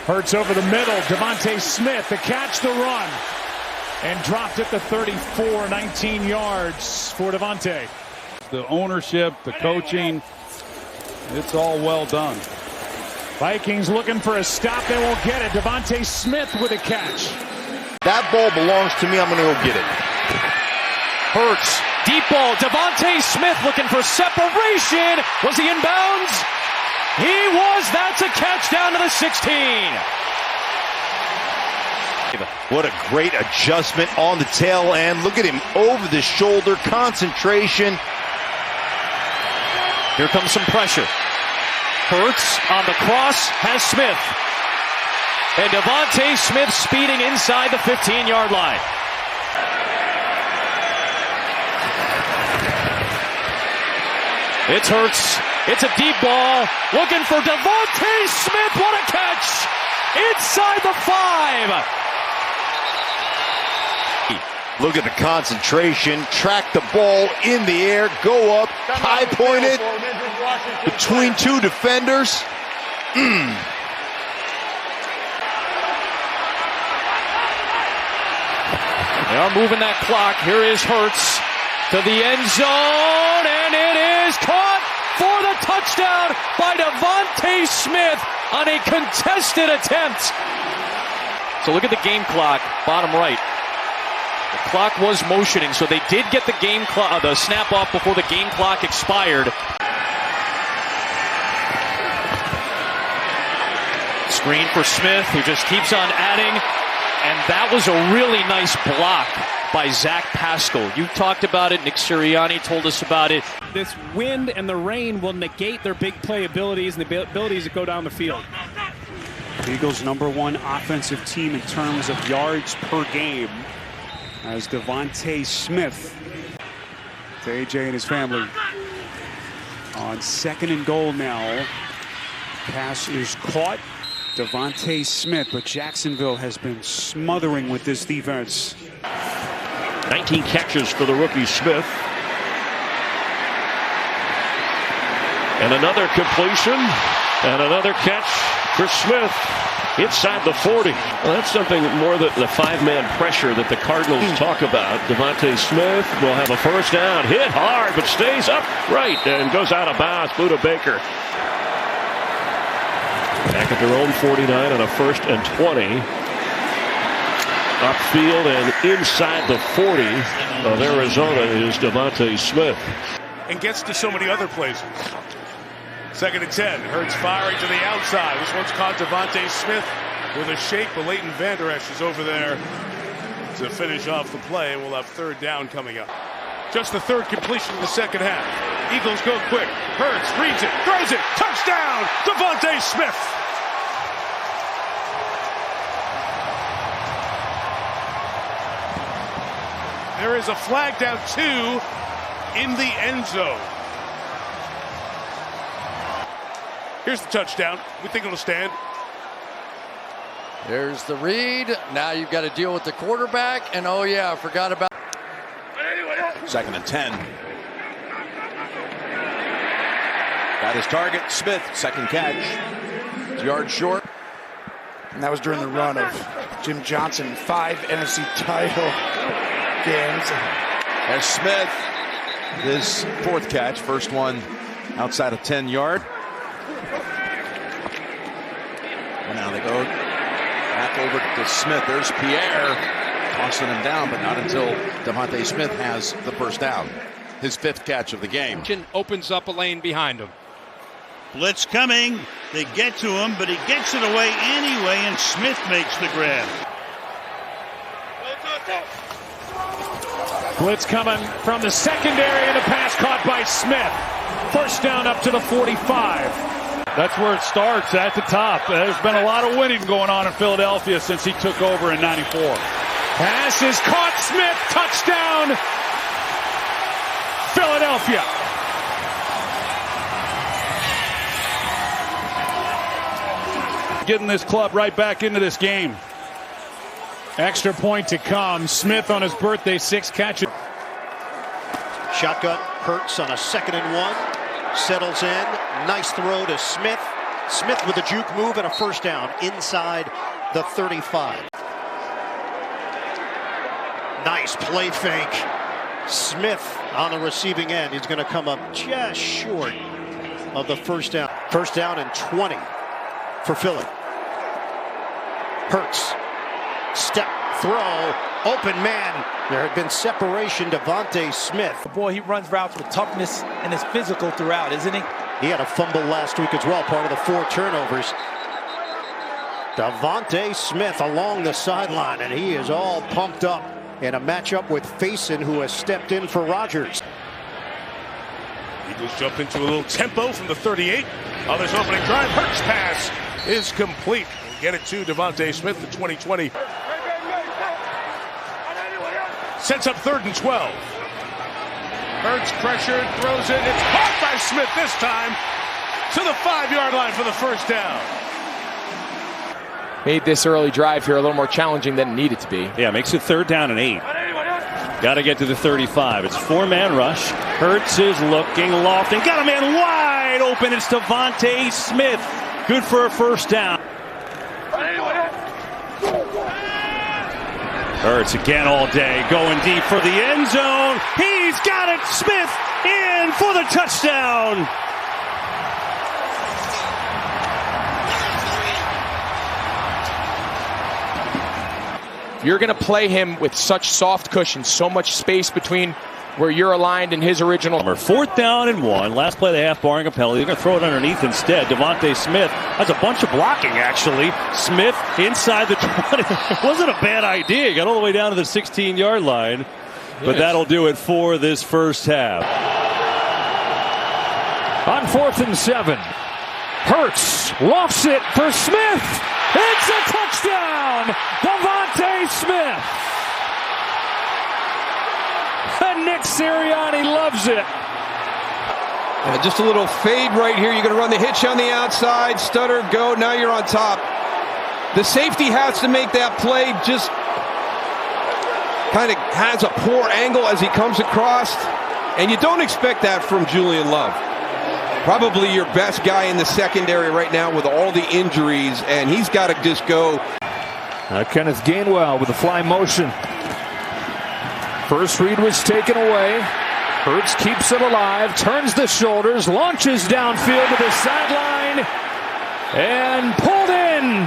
Hurts over the middle. DeVonta Smith, the catch, the run. And dropped it to 34, 19 yards for DeVonta. The ownership, the coaching, it's all well done. Vikings looking for a stop. They won't get it. DeVonta Smith with a catch. That ball belongs to me. I'm going to go get it. Hurts. Deep ball. DeVonta Smith looking for separation. Was he in bounds? He was. That's a catch down to the 16. What a great adjustment on the tail end. Look at him over the shoulder. Concentration. Here comes some pressure. Hurts on the cross has Smith. And DeVonta Smith speeding inside the 15-yard line. It's Hurts. It's a deep ball. Looking for DeVonta Smith. What a catch! Inside the 5. Look at the concentration. Track the ball in the air. Go up. High pointed. Between two defenders. They are moving that clock. Here is Hurts to the end zone, and it is caught for the touchdown by DeVonta Smith on a contested attempt. So look at the game clock, bottom right. The clock was motioning, so they did get the game clock, the snap off before the game clock expired. Screen for Smith, who just keeps on adding, and that was a really nice block by Zach Pascal. You talked about it, Nick Sirianni told us about it. This wind and the rain will negate their big play abilities and the abilities that go down the field. Eagles' #1 offensive team in terms of yards per game, as DeVonta Smith to AJ and his family on 2nd and goal now. Pass is caught. DeVonta Smith, but Jacksonville has been smothering with this defense. 19 catches for the rookie Smith. And another completion and another catch for Smith inside the 40. Well, that's something more than the 5-man pressure that the Cardinals talk about. DeVonta Smith will have a first down, hit hard, but stays upright and goes out of bounds. Buda Baker back at their own 49 on a 1st and 20. Upfield and inside the 40 of Arizona is DeVonta Smith. And gets to so many other places. 2nd and 10. Hurts firing to the outside. This one's caught DeVonta Smith with a shake, but Leighton Vander Esch is over there to finish off the play. We'll have 3rd down coming up. Just the 3rd completion of the 2nd half. Eagles go quick. Hurts reads it, throws it. Touchdown, DeVonta Smith. There is a flag down 2 in the end zone. Here's the touchdown. We think it'll stand. There's the read. Now you've got to deal with the quarterback. And oh yeah, I forgot about. 2nd and 10. Got his target. Smith, 2nd catch. 2 yards short. And that was during the run of Jim Johnson. 5 NFC title games. As Smith, his 4th catch. First one outside of 10-yard. And now they go back over to Smith. There's Pierre tossing him down, but not until DeVonta Smith has the first down. His 5th catch of the game. Opens up a lane behind him. Blitz coming. They get to him, but he gets it away anyway, and Smith makes the grab. Blitz coming from the secondary, and a pass caught by Smith. First down up to the 45. That's where it starts, at the top. There's been a lot of winning going on in Philadelphia since he took over in '94. Pass is caught. Smith, touchdown, Philadelphia. Getting this club right back into this game. Extra point to come. Smith on his birthday, 6 catches. Shotgun. Hurts on a 2nd and 1. Settles in. Nice throw to Smith. Smith with a juke move and a first down inside the 35. Nice play fake. Smith on the receiving end. He's going to come up just short of the first down. First down and 20 for Philly. Hurts. Step, throw, open man. There had been separation. DeVonta Smith. Boy, he runs routes with toughness and is physical throughout, isn't he? He had a fumble last week as well, part of the 4 turnovers. DeVonta Smith along the sideline, and he is all pumped up in a matchup with Faison, who has stepped in for Rodgers. Eagles jump into a little tempo from the 38. Others opening drive. Hurts pass is complete. We'll get it to DeVonta Smith, the 2020. Sets up 3rd and 12. Hurts pressured, throws it. It's caught by Smith this time to the 5-yard line for the first down. Made this early drive here a little more challenging than it needed to be. Yeah, makes it 3rd down and 8. Got to get to the 35. It's 4-man rush. Hurts is looking, lofting. Got a man wide open. It's DeVonta Smith. Good for a first down. Hurts again all day, going deep for the end zone. He's got it. Smith in for the touchdown. You're going to play him with such soft cushion, so much space between where you're aligned and his original. 4th down and 1. Last play of the half, barring a penalty. They're going to throw it underneath instead. DeVonta Smith has a bunch of blocking, actually. Smith inside the 20. Wasn't a bad idea. Got all the way down to the 16-yard line. But that'll do it for this first half. On 4th and 7. Hurts lofts it for Smith. It's a touchdown! DeVonta Smith! And Nick Sirianni loves it. Just a little fade right here. You're going to run the hitch on the outside. Stutter, go. Now you're on top. The safety has to make that play. Just kind of has a poor angle as he comes across. And you don't expect that from Julian Love. Probably your best guy in the secondary right now with all the injuries, and he's got to just go. Kenneth Gainwell with a fly motion. First read was taken away. Hurts keeps it alive, turns the shoulders, launches downfield to the sideline, and pulled in.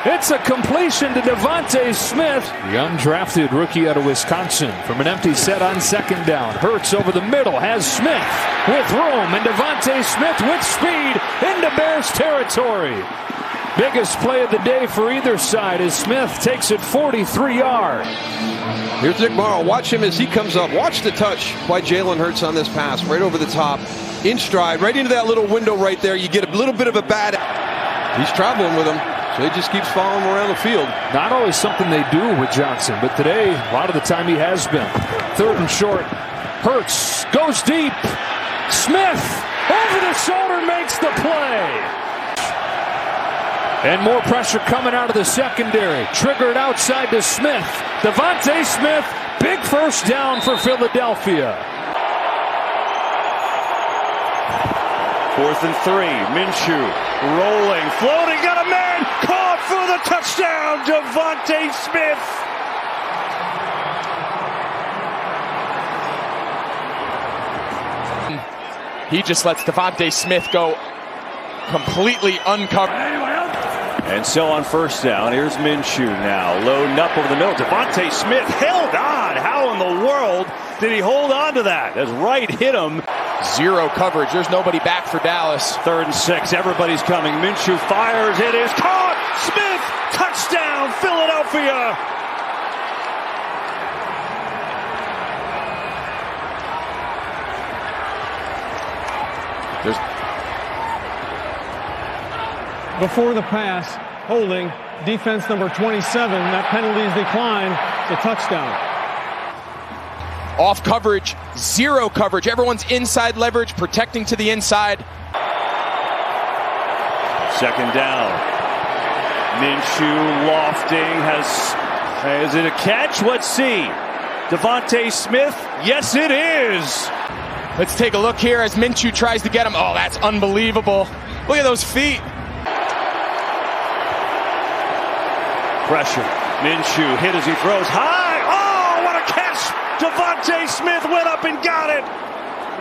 It's a completion to DeVonta Smith, the undrafted rookie out of Wisconsin, from an empty set on 2nd down. Hurts over the middle, has Smith with room, and DeVonta Smith with speed into Bears territory. Biggest play of the day for either side as Smith takes it 43 yards. Here's Nick Morrow. Watch him as he comes up. Watch the touch by Jalen Hurts on this pass. Right over the top. In stride. Right into that little window right there. You get a little bit of a bad. He's traveling with him. So he just keeps following him around the field. Not always something they do with Johnson, but today, a lot of the time he has been. 3rd and short. Hurts goes deep. Smith over the shoulder makes the play. And more pressure coming out of the secondary. Triggered outside to Smith. DeVonta Smith, big first down for Philadelphia. 4th and 3. Minshew rolling, floating, got a man caught for the touchdown. DeVonta Smith. He just lets DeVonta Smith go completely uncovered. And so on first down, here's Minshew now, loading up over the middle. DeVonta Smith held on. How in the world did he hold on to that? As right hit him. Zero coverage. There's nobody back for Dallas. 3rd and 6. Everybody's coming. Minshew fires. It is caught. Smith, touchdown, Philadelphia. Before the pass, holding, defense number 27. That penalty is declined. It's a touchdown. Off coverage, zero coverage. Everyone's inside leverage, protecting to the inside. 2nd down. Minshew lofting. Has it a catch? Let's see. DeVonta Smith. Yes, it is. Let's take a look here as Minshew tries to get him. Oh, that's unbelievable. Look at those feet. pressure. Minshew hit as he throws high. Oh, what a catch! DeVonta Smith went up and got it.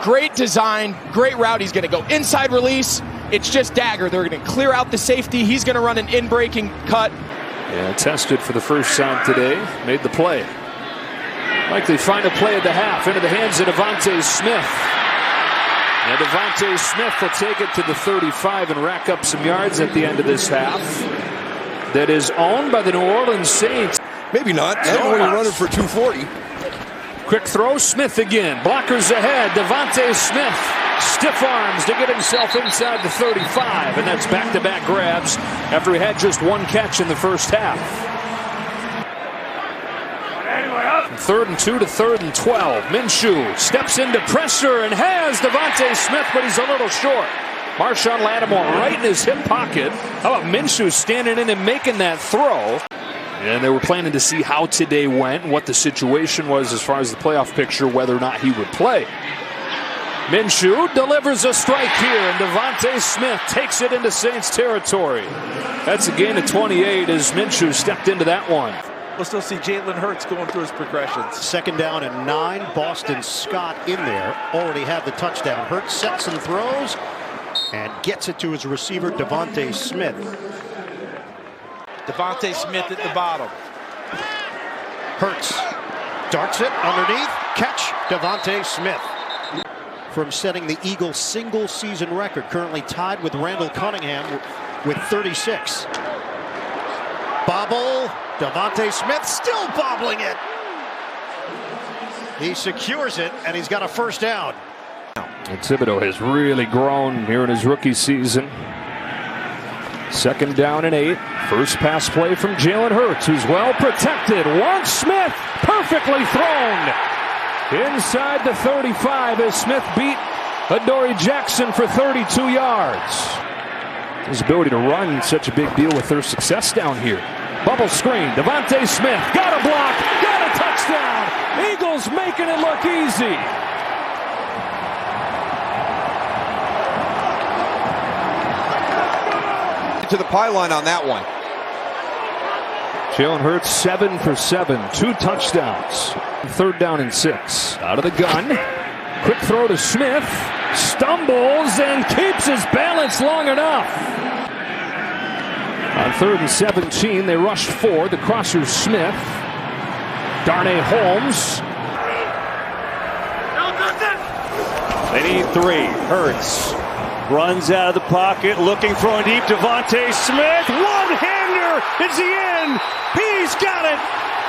Great design, great route. He's going to go inside release. It's just dagger. They're going to clear out the safety. He's going to run an in-breaking cut. Yeah, tested for the first time today. Made the play. Likely find a play at the half into the hands of DeVonta Smith. And DeVonta Smith will take it to the 35 and rack up some yards at the end of this half. That is owned by the New Orleans Saints. Maybe not. Not when you're running for 240. Quick throw, Smith again. Blockers ahead. DeVonta Smith. Stiff arms to get himself inside the 35. And that's back-to-back grabs after he had just one catch in the first half. 3rd and 2 to 3rd and 12. Minshew steps into pressure and has DeVonta Smith, but he's a little short. Marshawn Lattimore right in his hip pocket. How about Minshew standing in and making that throw? And they were planning to see how today went and what the situation was as far as the playoff picture, whether or not he would play. Minshew delivers a strike here, and DeVonta Smith takes it into Saints territory. That's a gain of 28 as Minshew stepped into that one. We'll still see Jalen Hurts going through his progressions. 2nd down and 9. Boston Scott in there. Already had the touchdown. Hurts sets and throws and gets it to his receiver, DeVonta Smith. DeVonta Smith at the bottom. Hurts darts it underneath. Catch, DeVonta Smith. From setting the Eagles' single-season record, currently tied with Randall Cunningham with 36. Bobble. DeVonta Smith still bobbling it. He secures it, and he's got a 1st down. And Thibodeau has really grown here in his rookie season. 2nd down and 8. First pass play from Jalen Hurts, who's well protected. Wants Smith. Perfectly thrown. Inside the 35 as Smith beat Adoree Jackson for 32 yards. His ability to run such a big deal with their success down here. Bubble screen. DeVonta Smith got a block. Got a touchdown. Eagles making it look easy. To the pylon on that one. Jalen Hurts 7 for 7. 2 touchdowns. 3rd down and 6. Out of the gun. Quick throw to Smith. Stumbles and keeps his balance long enough. On 3rd and 17, they rushed 4. The crosser Smith. Darnay Holmes. They need 3. Hurts runs out of the pocket, looking, throwing deep. DeVonta Smith, one-hander. Is he in? He's got it.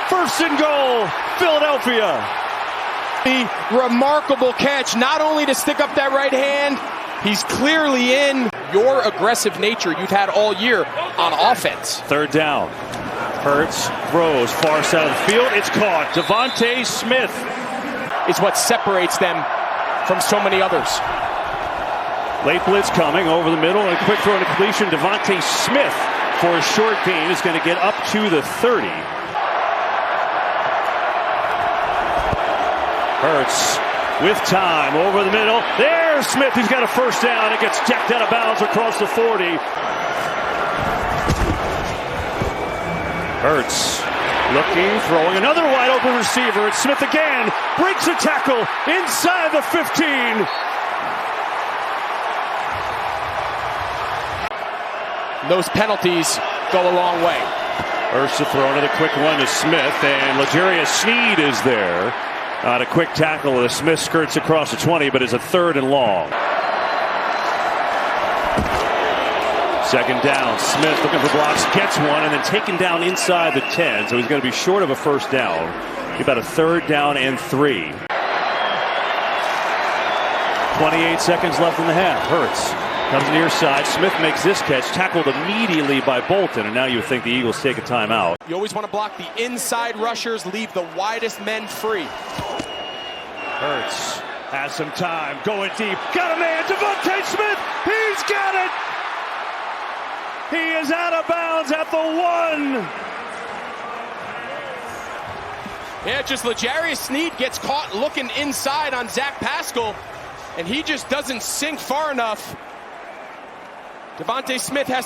1st and goal, Philadelphia. The remarkable catch, not only to stick up that right hand, he's clearly in. Your aggressive nature you've had all year on offense. 3rd down. Hurts throws far side of the field. It's caught. DeVonta Smith is what separates them from so many others. Late blitz coming over the middle and quick throw to completion. DeVonta Smith for a short gain is going to get up to the 30. Hurts with time over the middle. There's Smith. He's got a 1st down. It gets jacked out of bounds across the 40. Hurts looking, throwing another wide open receiver. It's Smith again. Breaks a tackle inside the 15. Those penalties go a long way. Ursa throwing it, a quick one to Smith, and L'Jarius Sneed is there. On a quick tackle as Smith skirts across the 20, but it's a 3rd and long. 2nd down. Smith looking for blocks, gets one, and then taken down inside the 10, so he's going to be short of a 1st down. About a 3rd down and 3. 28 seconds left in the half. Hurts comes near side. Smith makes this catch, tackled immediately by Bolton, and now you would think the Eagles take a timeout. You always want to block the inside rushers, leave the widest men free. Hurts has some time, going deep, got a man, DeVonta Smith, he's got it! He is out of bounds at the 1. Yeah, just L'Jarius Sneed gets caught looking inside on Zach Pascal, and he just doesn't sink far enough. DeVonta Smith has